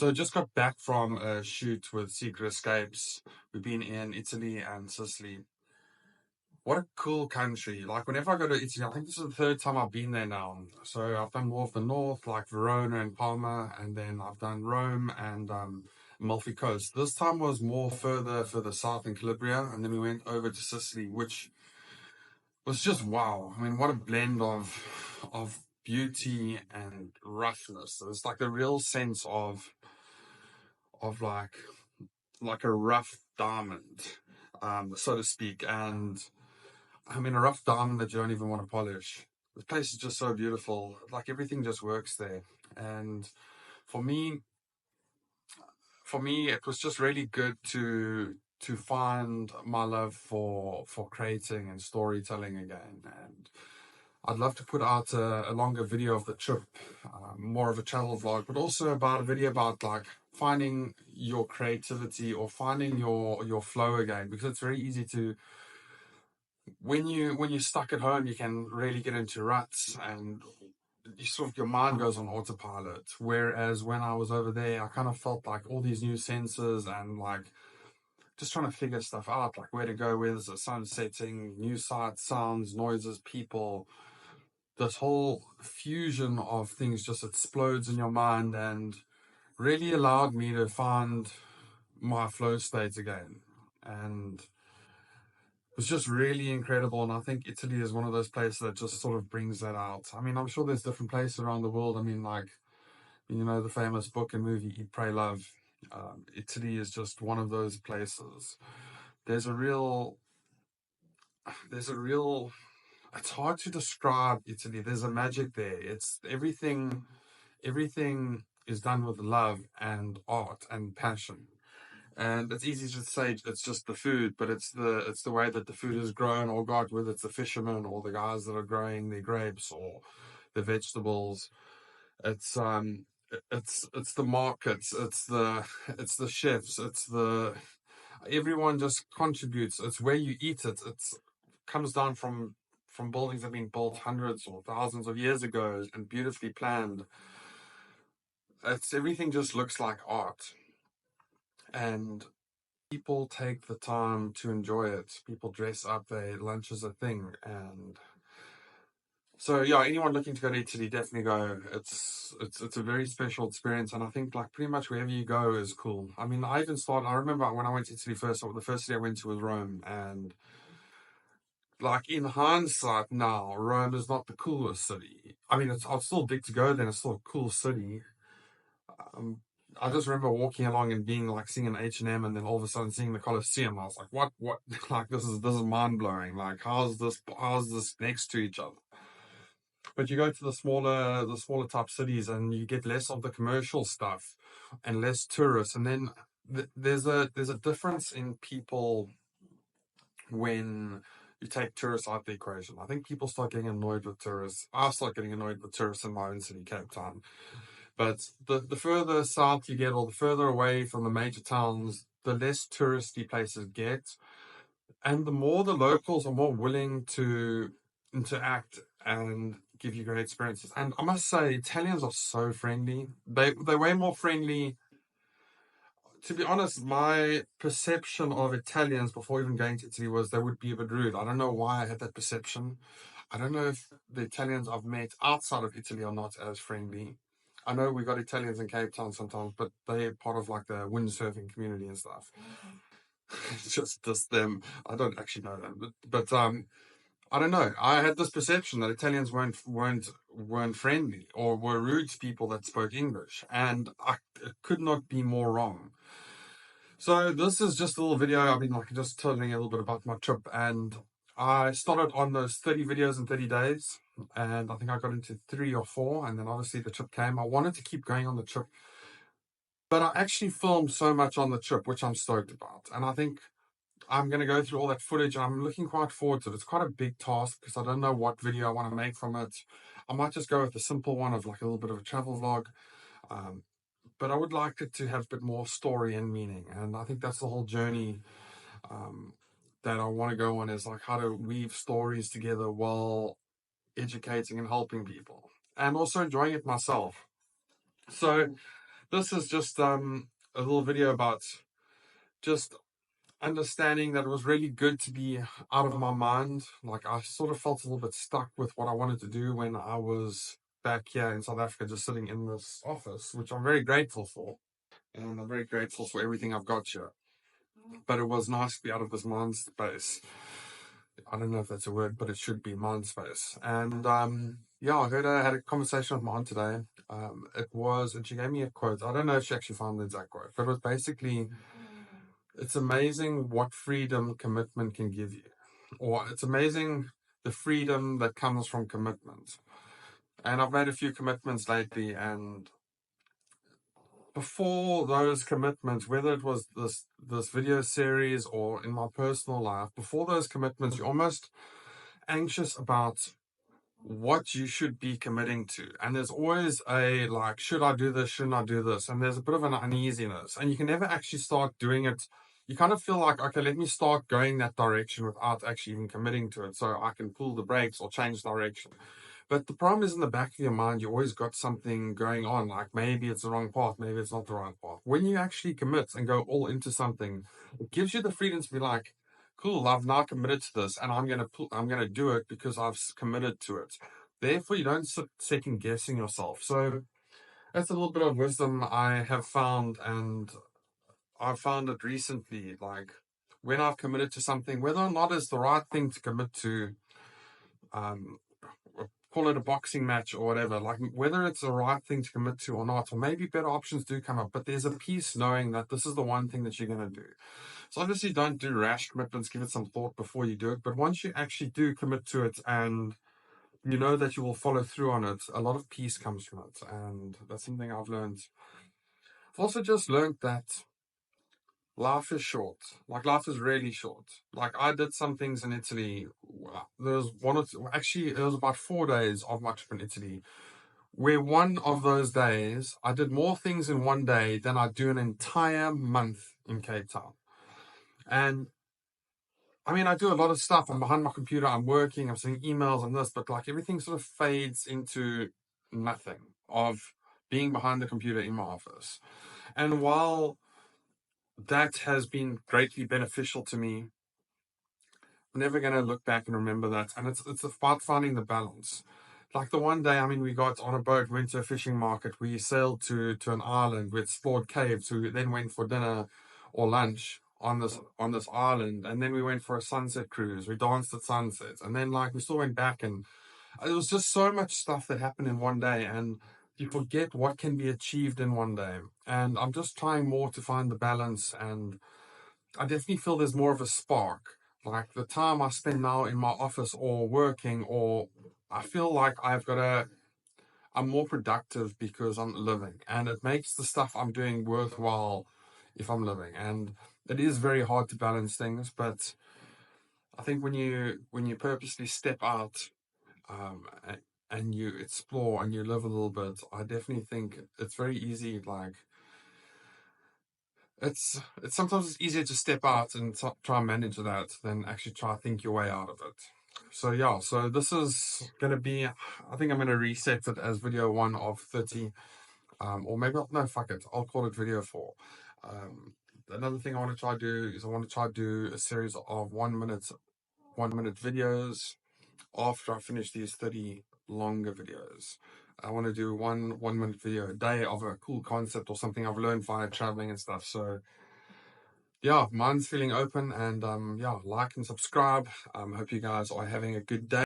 So just got back from a shoot with Secret Escapes. We've been in Italy and Sicily. What a cool country. Like whenever I go to Italy, I think this is the third time I've been there now. So I've done more of the north, like Verona and Parma, and then I've done Rome and Amalfi Coast. This time was more further south in Calabria, and then we went over to Sicily, which was just wow. I mean, what a blend of beauty and roughness. It's like a real sense of like a rough diamond, so to speak. And I mean, a rough diamond that you don't even want to polish. The place is just so beautiful. Like everything just works there. And for me, it was just really good to find my love for creating and storytelling again. And I'd love to put out a longer video of the trip, more of a travel vlog, but also about a video about like finding your creativity or finding your flow again, because it's very easy to when you're stuck at home, you can really get into ruts and you sort of your mind goes on autopilot. Whereas when I was over there, I kind of felt like all these new senses and like just trying to figure stuff out, like where to go, where there's a sun setting, new sights, sounds, noises, people. This whole fusion of things just explodes in your mind and really allowed me to find my flow state again. And it was just really incredible. And I think Italy is one of those places that just sort of brings that out. I mean, I'm sure there's different places around the world. I mean, like, the famous book and movie Eat, Pray, Love. Italy is just one of those places. There's a real, there's a real, it's hard to describe Italy. There's a magic there. It's everything is done with love and art and passion. And it's easy to say it's just the food, but it's the way that the food is grown, or God, whether it's the fishermen or the guys that are growing their grapes or the vegetables. It's it's the markets, it's the chefs, it's the everyone just contributes. It's where you eat it. It's comes down from buildings that have been built hundreds or thousands of years ago and beautifully planned. It's everything just looks like art. And people take the time to enjoy it. People dress up, their lunch is a thing. And so yeah, anyone looking to go to Italy, definitely go. It's a very special experience, and I think like pretty much wherever you go is cool. I mean, I remember when I went to Italy first, the first city I went to was Rome, and like in hindsight now, Rome is not the coolest city. I mean, I'd still dig to go there, it's still a cool city. Um, I just remember walking along and being like seeing an H&M and then all of a sudden seeing the Colosseum. I was like, what? Like this is mind blowing. Like how's this next to each other? But you go to the smaller type cities and you get less of the commercial stuff and less tourists. And then there's a difference in people when you take tourists out of the equation. I think people start getting annoyed with tourists. I start getting annoyed with tourists in my own city, Cape Town. But the further south you get, or the further away from the major towns, the less touristy places get, and the more the locals are more willing to interact and give you great experiences. And I must say, Italians are so friendly. They're way more friendly. To be honest, my perception of Italians before even going to Italy was they would be a bit rude. I don't know why I had that perception. I don't know if the Italians I've met outside of Italy are not as friendly. I know we got Italians in Cape Town sometimes, but they're part of like the windsurfing community and stuff. It's just them. I don't actually know them, but I don't know. I had this perception that Italians weren't friendly or were rude to people that spoke English, and I could not be more wrong. So this is just a little video. I've been like just telling you a little bit about my trip, and I started on those 30 videos in 30 days, and I think I got into 3 or 4, and then obviously the trip came. I wanted to keep going on the trip, but I actually filmed so much on the trip, which I'm stoked about, and I think I'm going to go through all that footage, and I'm looking quite forward to it. It's quite a big task because I don't know what video I want to make from it. I might just go with the simple one of like a little bit of a travel vlog. Um, but I would like it to have a bit more story and meaning. And I think that's the whole journey um, that I want to go on, is like how to weave stories together while educating and helping people and also enjoying it myself. So this is just a little video about just understanding that it was really good to be out of my mind. Like, I sort of felt a little bit stuck with what I wanted to do when I was back here in South Africa, just sitting in this office, which I'm very grateful for. And I'm very grateful for everything I've got here. But it was nice to be out of this mind space. I don't know if that's a word, but it should be mind space. And yeah, I had a conversation with mine today. And she gave me a quote. I don't know if she actually found the exact quote, but it was basically, it's amazing what freedom commitment can give you. Or it's amazing the freedom that comes from commitment. And I've made a few commitments lately, and before those commitments, whether it was this video series or in my personal life, before those commitments, you're almost anxious about what you should be committing to. And there's always a like, should I do this? Shouldn't I do this? And there's a bit of an uneasiness, and you can never actually start doing it. You kind of feel like, okay, let me start going that direction without actually even committing to it, so I can pull the brakes or change direction. But the problem is, in the back of your mind, you always got something going on, like maybe it's the wrong path, maybe it's not the right path. When you actually commit and go all into something, it gives you the freedom to be like, cool, I've now committed to this, and I'm gonna do it because I've committed to it. Therefore, you don't sit second guessing yourself. So that's a little bit of wisdom I have found, and I've found it recently. Like, when I've committed to something, whether or not it's the right thing to commit to, um, call it a boxing match or whatever, like whether it's the right thing to commit to or not, or maybe better options do come up, but there's a peace knowing that this is the one thing that you're going to do. So obviously don't do rash commitments, give it some thought before you do it. But once you actually do commit to it and you know that you will follow through on it, a lot of peace comes from it. And that's something I've learned. I've also just learned that life is short. Like, life is really short. Like, I did some things in Italy. There was one or two, actually, there was about 4 days of my trip in Italy, where one of those days I did more things in one day than I do an entire month in Cape Town. And I mean, I do a lot of stuff. I'm behind my computer, I'm working, I'm sending emails and this, but like everything sort of fades into nothing of being behind the computer in my office. And while that has been greatly beneficial to me, I'm never going to look back and remember that. And it's about finding the balance. Like the one day, I mean, we got on a boat, went to a fishing market, we sailed to an island, we explored caves, we then went for dinner or lunch on this island, and then we went for a sunset cruise, we danced at sunset, and then like we still went back, and it was just so much stuff that happened in one day, and you forget what can be achieved in one day. And I'm just trying more to find the balance, and I definitely feel there's more of a spark. Like the time I spend now in my office or working, or I feel like I'm more productive because I'm living, and it makes the stuff I'm doing worthwhile if I'm living. And it is very hard to balance things, but I think when you purposely step out, and you explore and you live a little bit, I definitely think it's very easy. Like, it's sometimes it's easier to step out and try and manage that than actually try to think your way out of it. So yeah, so this is gonna be, I think I'm gonna reset it as video 1 of 30, or maybe no, fuck it, I'll call it video 4. Another thing I want to try to do is I want to try to do a series of 1 minute videos after I finish these 30 longer videos. I want to do one minute video a day of a cool concept or something I've learned via traveling and stuff. So yeah, mine's feeling open, and yeah, like and subscribe. Hope you guys are having a good day.